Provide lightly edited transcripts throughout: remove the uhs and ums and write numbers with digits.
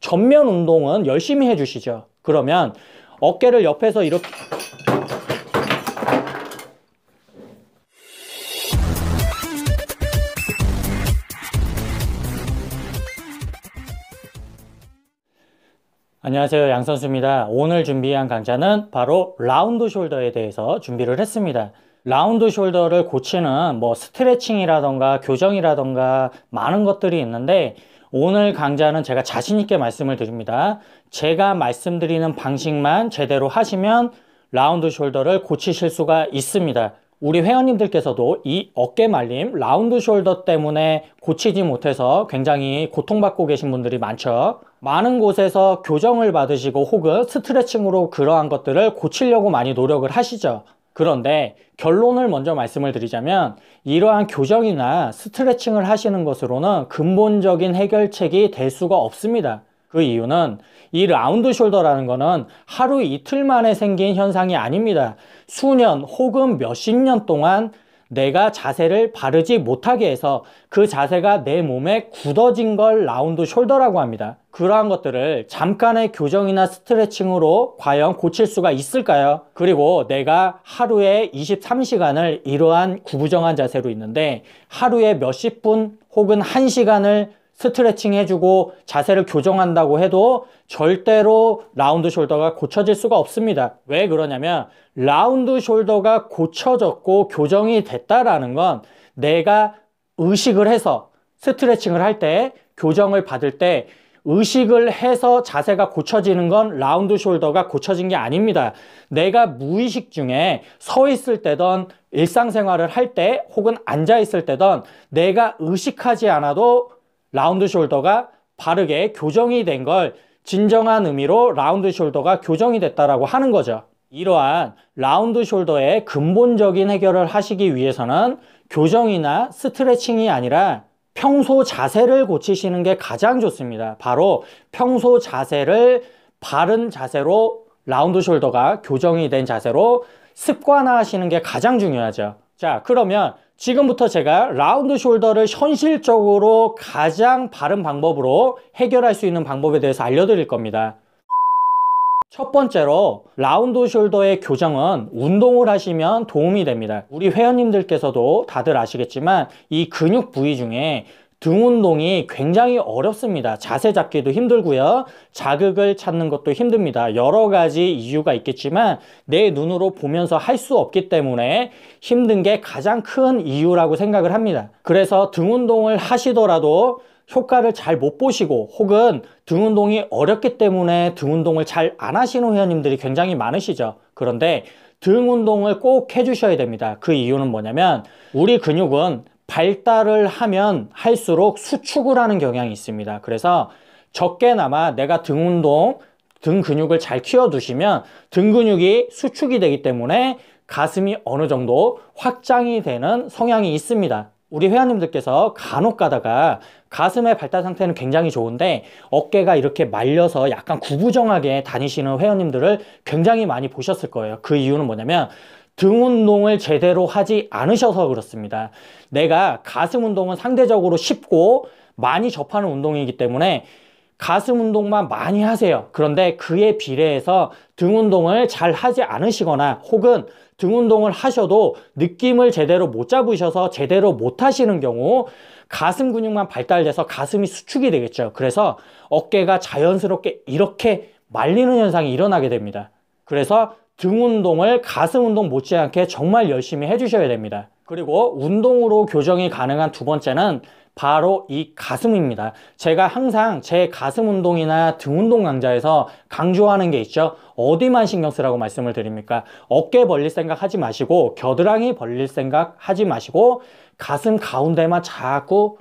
전면 운동은 열심히 해주시죠. 그러면 어깨를 옆에서 이렇게 안녕하세요, 양선수입니다. 오늘 준비한 강좌는 바로 라운드 숄더에 대해서 준비를 했습니다. 라운드 숄더를 고치는 스트레칭이라던가 교정이라던가 많은 것들이 있는데, 오늘 강좌는 제가 자신 있게 말씀을 드립니다. 제가 말씀드리는 방식만 제대로 하시면 라운드 숄더를 고치실 수가 있습니다. 우리 회원님들께서도 이 어깨 말림, 라운드 숄더 때문에 고치지 못해서 굉장히 고통받고 계신 분들이 많죠. 많은 곳에서 교정을 받으시고 혹은 스트레칭으로 그러한 것들을 고치려고 많이 노력을 하시죠. 그런데 결론을 먼저 말씀을 드리자면, 이러한 교정이나 스트레칭을 하시는 것으로는 근본적인 해결책이 될 수가 없습니다. 그 이유는 이 라운드 숄더라는 거는 하루 이틀 만에 생긴 현상이 아닙니다. 수년 혹은 몇십 년 동안 내가 자세를 바르지 못하게 해서 그 자세가 내 몸에 굳어진 걸 라운드 숄더라고 합니다. 그러한 것들을 잠깐의 교정이나 스트레칭으로 과연 고칠 수가 있을까요? 그리고 내가 하루에 23시간을 이러한 구부정한 자세로 있는데 하루에 몇십 분 혹은 1시간을 스트레칭 해주고 자세를 교정한다고 해도 절대로 라운드 숄더가 고쳐질 수가 없습니다. 왜 그러냐면 라운드 숄더가 고쳐졌고 교정이 됐다라는 건 내가 의식을 해서 스트레칭을 할 때, 교정을 받을 때 의식을 해서 자세가 고쳐지는 건 라운드 숄더가 고쳐진 게 아닙니다. 내가 무의식 중에 서 있을 때든 일상생활을 할 때 혹은 앉아 있을 때든 내가 의식하지 않아도 라운드 숄더가 바르게 교정이 된 걸 진정한 의미로 라운드 숄더가 교정이 됐다라고 하는 거죠. 이러한 라운드 숄더의 근본적인 해결을 하시기 위해서는 교정이나 스트레칭이 아니라 평소 자세를 고치시는 게 가장 좋습니다. 바로 평소 자세를 바른 자세로, 라운드 숄더가 교정이 된 자세로 습관화하시는 게 가장 중요하죠. 자, 그러면 지금부터 제가 라운드 숄더를 현실적으로 가장 바른 방법으로 해결할 수 있는 방법에 대해서 알려드릴 겁니다. 첫 번째로 라운드 숄더의 교정은 운동을 하시면 도움이 됩니다. 우리 회원님들께서도 다들 아시겠지만 이 근육 부위 중에 등 운동이 굉장히 어렵습니다. 자세 잡기도 힘들고요. 자극을 찾는 것도 힘듭니다. 여러 가지 이유가 있겠지만 내 눈으로 보면서 할 수 없기 때문에 힘든 게 가장 큰 이유라고 생각을 합니다. 그래서 등 운동을 하시더라도 효과를 잘 못 보시고 혹은 등 운동이 어렵기 때문에 등 운동을 잘 안 하시는 회원님들이 굉장히 많으시죠. 그런데 등 운동을 꼭 해주셔야 됩니다. 그 이유는 뭐냐면 우리 근육은 발달을 하면 할수록 수축을 하는 경향이 있습니다. 그래서 적게나마 내가 등 운동, 등 근육을 잘 키워두시면 등 근육이 수축이 되기 때문에 가슴이 어느 정도 확장이 되는 성향이 있습니다. 우리 회원님들께서 간혹 가다가 가슴의 발달 상태는 굉장히 좋은데 어깨가 이렇게 말려서 약간 구부정하게 다니시는 회원님들을 굉장히 많이 보셨을 거예요. 그 이유는 뭐냐면 등 운동을 제대로 하지 않으셔서 그렇습니다. 내가 가슴 운동은 상대적으로 쉽고 많이 접하는 운동이기 때문에 가슴 운동만 많이 하세요. 그런데 그에 비례해서 등 운동을 잘 하지 않으시거나 혹은 등 운동을 하셔도 느낌을 제대로 못 잡으셔서 제대로 못 하시는 경우 가슴 근육만 발달돼서 가슴이 수축이 되겠죠. 그래서 어깨가 자연스럽게 이렇게 말리는 현상이 일어나게 됩니다. 그래서 등 운동을 가슴 운동 못지않게 정말 열심히 해주셔야 됩니다. 그리고 운동으로 교정이 가능한 두 번째는 바로 이 가슴입니다. 제가 항상 제 가슴 운동이나 등 운동 강좌에서 강조하는 게 있죠. 어디만 신경 쓰라고 말씀을 드립니까? 어깨 벌릴 생각 하지 마시고 겨드랑이 벌릴 생각 하지 마시고 가슴 가운데만 자꾸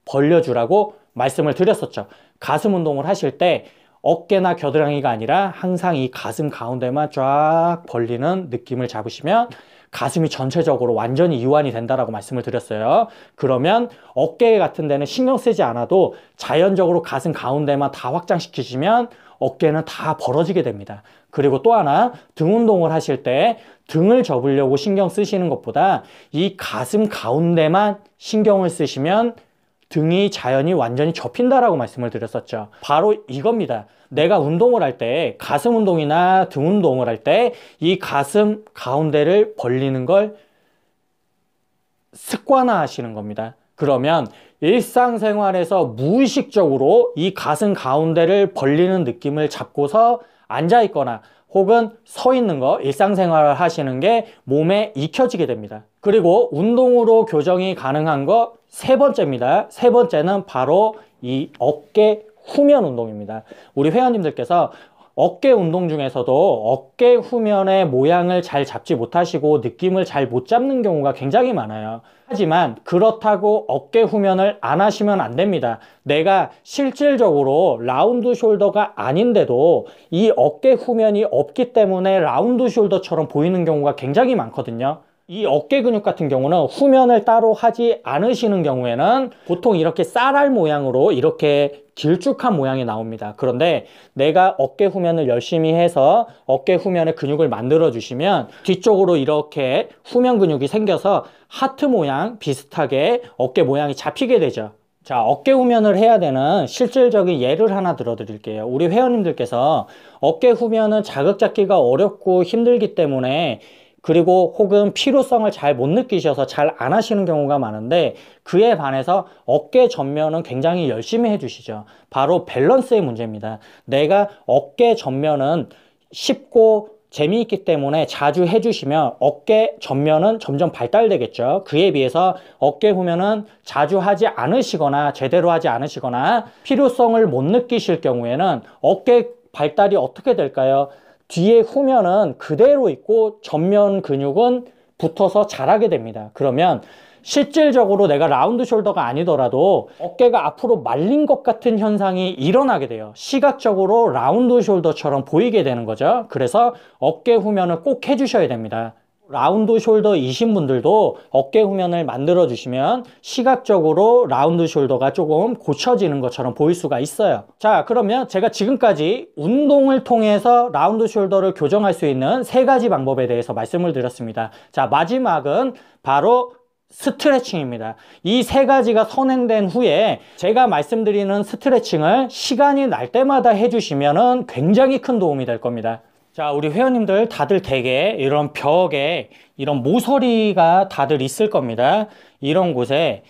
벌려주라고 말씀을 드렸었죠. 가슴 운동을 하실 때 어깨나 겨드랑이가 아니라 항상 이 가슴 가운데만 쫙 벌리는 느낌을 잡으시면 가슴이 전체적으로 완전히 이완이 된다라고 말씀을 드렸어요. 그러면 어깨 같은 데는 신경 쓰지 않아도 자연적으로 가슴 가운데만 다 확장시키시면 어깨는 다 벌어지게 됩니다. 그리고 또 하나, 등 운동을 하실 때 등을 접으려고 신경 쓰시는 것보다 이 가슴 가운데만 신경을 쓰시면 등이 자연히 완전히 접힌다라고 말씀을 드렸었죠. 바로 이겁니다. 내가 운동을 할 때, 가슴 운동이나 등 운동을 할 때 이 가슴 가운데를 벌리는 걸 습관화 하시는 겁니다. 그러면 일상생활에서 무의식적으로 이 가슴 가운데를 벌리는 느낌을 잡고서 앉아 있거나 혹은 서 있는 거, 일상생활을 하시는 게 몸에 익혀지게 됩니다. 그리고 운동으로 교정이 가능한 거 세 번째입니다. 세 번째는 바로 이 어깨 후면 운동입니다. 우리 회원님들께서 어깨 운동 중에서도 어깨 후면의 모양을 잘 잡지 못하시고 느낌을 잘 못 잡는 경우가 굉장히 많아요. 하지만 그렇다고 어깨 후면을 안 하시면 안 됩니다. 내가 실질적으로 라운드 숄더가 아닌데도 이 어깨 후면이 없기 때문에 라운드 숄더처럼 보이는 경우가 굉장히 많거든요. 이 어깨 근육 같은 경우는 후면을 따로 하지 않으시는 경우에는 보통 이렇게 쌀알 모양으로 이렇게 길쭉한 모양이 나옵니다. 그런데 내가 어깨 후면을 열심히 해서 어깨 후면의 근육을 만들어 주시면 뒤쪽으로 이렇게 후면 근육이 생겨서 하트 모양 비슷하게 어깨 모양이 잡히게 되죠. 자, 어깨 후면을 해야 되는 실질적인 예를 하나 들어 드릴게요. 우리 회원님들께서 어깨 후면은 자극 잡기가 어렵고 힘들기 때문에 그리고 혹은 필요성을 잘 못 느끼셔서 잘 안 하시는 경우가 많은데 그에 반해서 어깨 전면은 굉장히 열심히 해주시죠. 바로 밸런스의 문제입니다. 내가 어깨 전면은 쉽고 재미있기 때문에 자주 해주시면 어깨 전면은 점점 발달되겠죠. 그에 비해서 어깨 후면은 자주 하지 않으시거나 제대로 하지 않으시거나 필요성을 못 느끼실 경우에는 어깨 발달이 어떻게 될까요? 뒤에 후면은 그대로 있고 전면 근육은 붙어서 자라게 됩니다. 그러면 실질적으로 내가 라운드 숄더가 아니더라도 어깨가 앞으로 말린 것 같은 현상이 일어나게 돼요. 시각적으로 라운드 숄더처럼 보이게 되는 거죠. 그래서 어깨 후면을 꼭 해주셔야 됩니다. 라운드 숄더이신 분들도 어깨 후면을 만들어 주시면 시각적으로 라운드 숄더가 조금 고쳐지는 것처럼 보일 수가 있어요. 자, 그러면 제가 지금까지 운동을 통해서 라운드 숄더를 교정할 수 있는 세 가지 방법에 대해서 말씀을 드렸습니다. 자, 마지막은 바로 스트레칭입니다. 이 세 가지가 선행된 후에 제가 말씀드리는 스트레칭을 시간이 날 때마다 해주시면 굉장히 큰 도움이 될 겁니다. 자, 우리 회원님들 다들 대개 이런 벽에 이런 모서리가 다들 있을 겁니다. 이런 곳에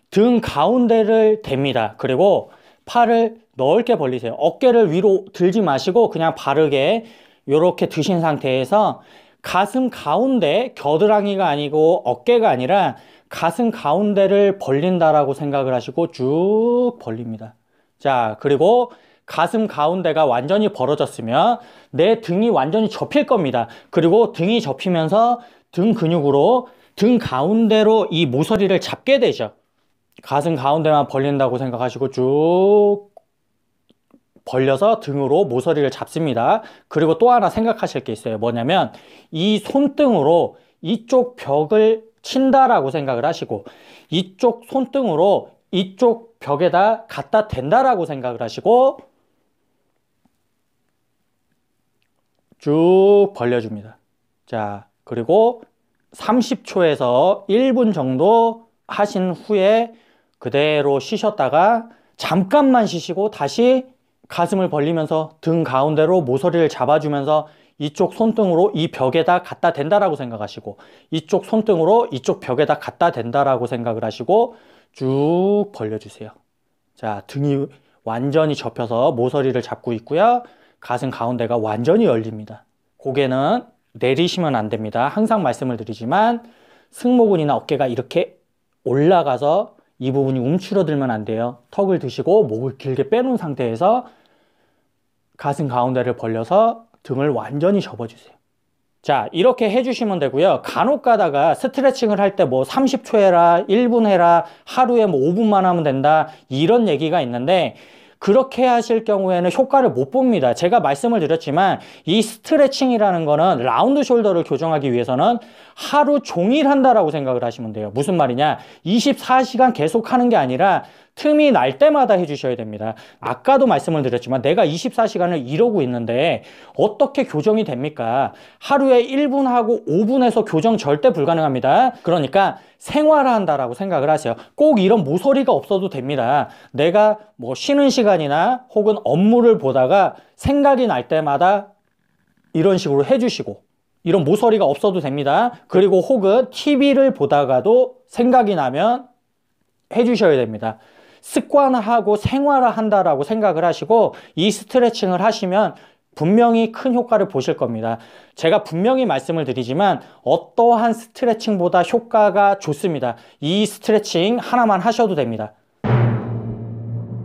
등 가운데를 댑니다. 그리고 팔을 넓게 벌리세요. 어깨를 위로 들지 마시고 그냥 바르게 이렇게 드신 상태에서 가슴 가운데, 겨드랑이가 아니고 어깨가 아니라 가슴 가운데를 벌린다라고 생각을 하시고 쭉 벌립니다. 자, 그리고 가슴 가운데가 완전히 벌어졌으면 내 등이 완전히 접힐 겁니다. 그리고 등이 접히면서 등 근육으로 등 가운데로 이 모서리를 잡게 되죠. 가슴 가운데만 벌린다고 생각하시고 쭉 벌려서 등으로 모서리를 잡습니다. 그리고 또 하나 생각하실 게 있어요. 뭐냐면 이 손등으로 이쪽 벽을 친다라고 생각을 하시고 이쪽 손등으로 이쪽 벽에다 갖다 댄다라고 생각을 하시고 쭉 벌려줍니다. 자, 그리고 30초에서 1분 정도 하신 후에 그대로 쉬셨다가 잠깐만 쉬시고 다시 가슴을 벌리면서 등 가운데로 모서리를 잡아주면서 이쪽 손등으로 이 벽에다 갖다 댄다라고 생각하시고 이쪽 손등으로 이쪽 벽에다 갖다 댄다라고 생각을 하시고 쭉 벌려주세요. 자, 등이 완전히 접혀서 모서리를 잡고 있고요. 가슴 가운데가 완전히 열립니다. 고개는 내리시면 안 됩니다. 항상 말씀을 드리지만 승모근이나 어깨가 이렇게 올라가서 이 부분이 움츠러들면 안 돼요. 턱을 드시고 목을 길게 빼놓은 상태에서 가슴 가운데를 벌려서 등을 완전히 접어주세요. 자, 이렇게 해주시면 되고요. 간혹 가다가 스트레칭을 할 때 뭐 30초 해라, 1분 해라, 하루에 뭐 5분만 하면 된다 이런 얘기가 있는데 그렇게 하실 경우에는 효과를 못 봅니다. 제가 말씀을 드렸지만 이 스트레칭이라는 거는 라운드 숄더를 교정하기 위해서는 하루 종일 한다라고 생각을 하시면 돼요. 무슨 말이냐? 24시간 계속 하는 게 아니라 틈이 날 때마다 해주셔야 됩니다. 아까도 말씀을 드렸지만 내가 24시간을 이러고 있는데 어떻게 교정이 됩니까? 하루에 1분하고 5분에서 교정 절대 불가능합니다. 그러니까 생활한다라고 생각을 하세요. 꼭 이런 모서리가 없어도 됩니다. 내가 뭐 쉬는 시간이나 혹은 업무를 보다가 생각이 날 때마다 이런 식으로 해주시고, 이런 모서리가 없어도 됩니다. 그리고 혹은 TV를 보다가도 생각이 나면 해주셔야 됩니다. 습관화하고 생활화한다라고 생각을 하시고 이 스트레칭을 하시면 분명히 큰 효과를 보실 겁니다. 제가 분명히 말씀을 드리지만 어떠한 스트레칭보다 효과가 좋습니다. 이 스트레칭 하나만 하셔도 됩니다.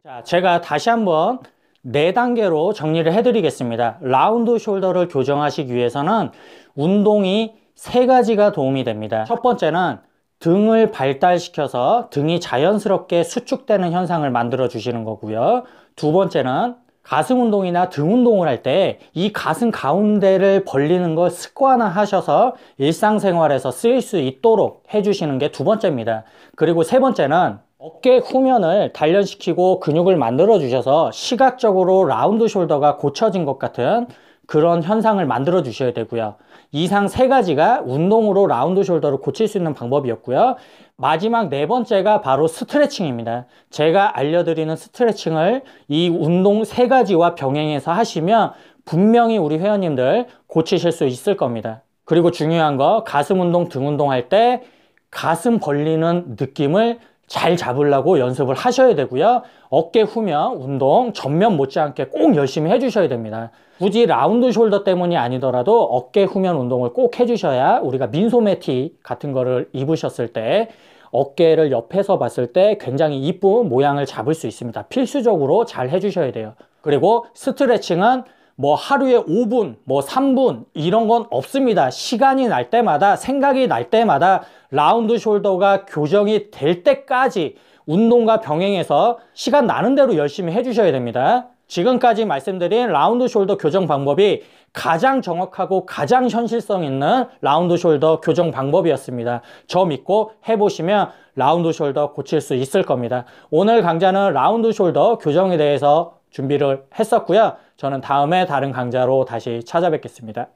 자, 제가 다시 한번 4단계로 정리를 해드리겠습니다. 라운드 숄더를 교정하시기 위해서는 운동이 3가지가 도움이 됩니다. 첫 번째는 등을 발달시켜서 등이 자연스럽게 수축되는 현상을 만들어 주시는 거고요. 두 번째는 가슴 운동이나 등 운동을 할 때 이 가슴 가운데를 벌리는 걸 습관화하셔서 일상생활에서 쓰일 수 있도록 해주시는 게 두 번째입니다. 그리고 세 번째는 어깨 후면을 단련시키고 근육을 만들어 주셔서 시각적으로 라운드 숄더가 고쳐진 것 같은 그런 현상을 만들어 주셔야 되고요. 이상 3가지가 운동으로 라운드 숄더를 고칠 수 있는 방법이었고요. 마지막 4번째가 바로 스트레칭입니다. 제가 알려드리는 스트레칭을 이 운동 3가지와 병행해서 하시면 분명히 우리 회원님들 고치실 수 있을 겁니다. 그리고 중요한 거, 가슴 운동, 등 운동 할 때 가슴 벌리는 느낌을 잘 잡으려고 연습을 하셔야 되고요. 어깨 후면 운동 전면 못지않게 꼭 열심히 해주셔야 됩니다. 굳이 라운드 숄더 때문이 아니더라도 어깨 후면 운동을 꼭 해주셔야 우리가 민소매티 같은 거를 입으셨을 때 어깨를 옆에서 봤을 때 굉장히 이쁜 모양을 잡을 수 있습니다. 필수적으로 잘 해주셔야 돼요. 그리고 스트레칭은 뭐 하루에 5분, 뭐 3분 이런 건 없습니다. 시간이 날 때마다, 생각이 날 때마다 라운드 숄더가 교정이 될 때까지 운동과 병행해서 시간 나는 대로 열심히 해주셔야 됩니다. 지금까지 말씀드린 라운드 숄더 교정 방법이 가장 정확하고 가장 현실성 있는 라운드 숄더 교정 방법이었습니다. 저 믿고 해보시면 라운드 숄더 고칠 수 있을 겁니다. 오늘 강좌는 라운드 숄더 교정에 대해서 준비를 했었고요. 저는 다음에 다른 강좌로 다시 찾아뵙겠습니다.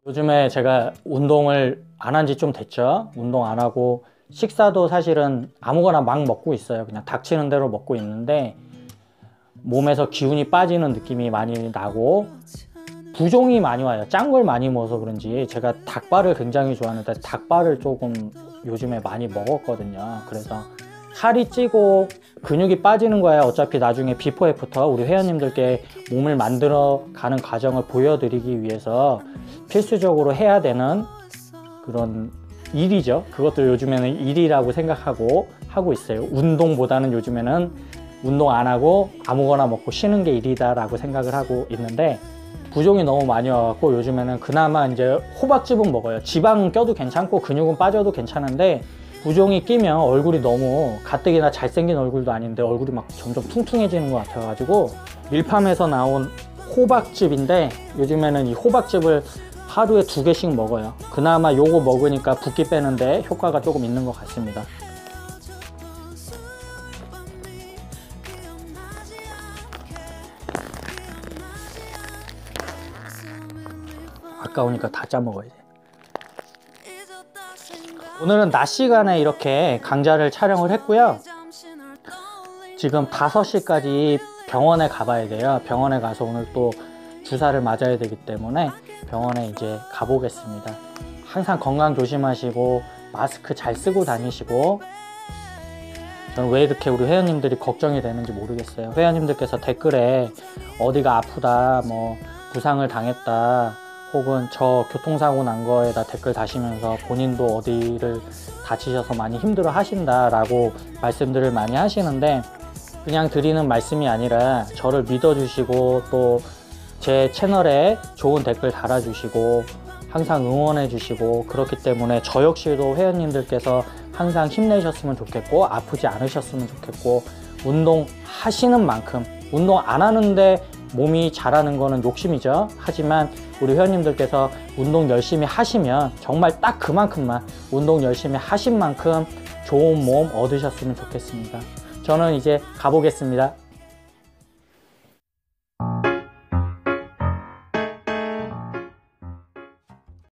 요즘에 제가 운동을 안 한 지 좀 됐죠. 운동 안 하고 식사도 사실은 아무거나 막 먹고 있어요. 그냥 닥치는 대로 먹고 있는데 몸에서 기운이 빠지는 느낌이 많이 나고 부종이 많이 와요. 짠 걸 많이 먹어서 그런지 제가 닭발을 굉장히 좋아하는데 닭발을 조금 요즘에 많이 먹었거든요. 그래서 살이 찌고 근육이 빠지는 거야. 어차피 나중에 비포 애프터 우리 회원님들께 몸을 만들어 가는 과정을 보여드리기 위해서 필수적으로 해야 되는 그런 일이죠. 그것도 요즘에는 일이라고 생각하고 하고 있어요. 운동보다는 요즘에는 운동 안 하고 아무거나 먹고 쉬는 게 일이다 라고 생각을 하고 있는데 부종이 너무 많이 와갖고 요즘에는 그나마 이제 호박즙은 먹어요. 지방은 껴도 괜찮고 근육은 빠져도 괜찮은데 부종이 끼면 얼굴이 너무 가뜩이나 잘생긴 얼굴도 아닌데 얼굴이 막 점점 퉁퉁해지는 것 같아가지고 밀팜에서 나온 호박즙인데 요즘에는 이 호박즙을 하루에 2개씩 먹어요. 그나마 요거 먹으니까 붓기 빼는데 효과가 조금 있는 것 같습니다. 아까우니까 다 짜먹어야 돼. 오늘은 낮 시간에 이렇게 강좌를 촬영을 했고요. 지금 5시까지 병원에 가봐야 돼요. 병원에 가서 오늘 또 주사를 맞아야 되기 때문에 병원에 이제 가보겠습니다. 항상 건강 조심하시고 마스크 잘 쓰고 다니시고 저는 왜 이렇게 우리 회원님들이 걱정이 되는지 모르겠어요. 회원님들께서 댓글에 어디가 아프다, 뭐 부상을 당했다, 혹은 저 교통사고 난 거에다 댓글 다시면서 본인도 어디를 다치셔서 많이 힘들어 하신다 라고 말씀들을 많이 하시는데 그냥 드리는 말씀이 아니라 저를 믿어주시고 또 제 채널에 좋은 댓글 달아주시고 항상 응원해 주시고 그렇기 때문에 저 역시도 회원님들께서 항상 힘내셨으면 좋겠고 아프지 않으셨으면 좋겠고 운동하시는 만큼 운동 안 하는데 몸이 자라는 거는 욕심이죠. 하지만 우리 회원님들께서 운동 열심히 하시면 정말 딱 그만큼만 운동 열심히 하신 만큼 좋은 몸 얻으셨으면 좋겠습니다. 저는 이제 가보겠습니다.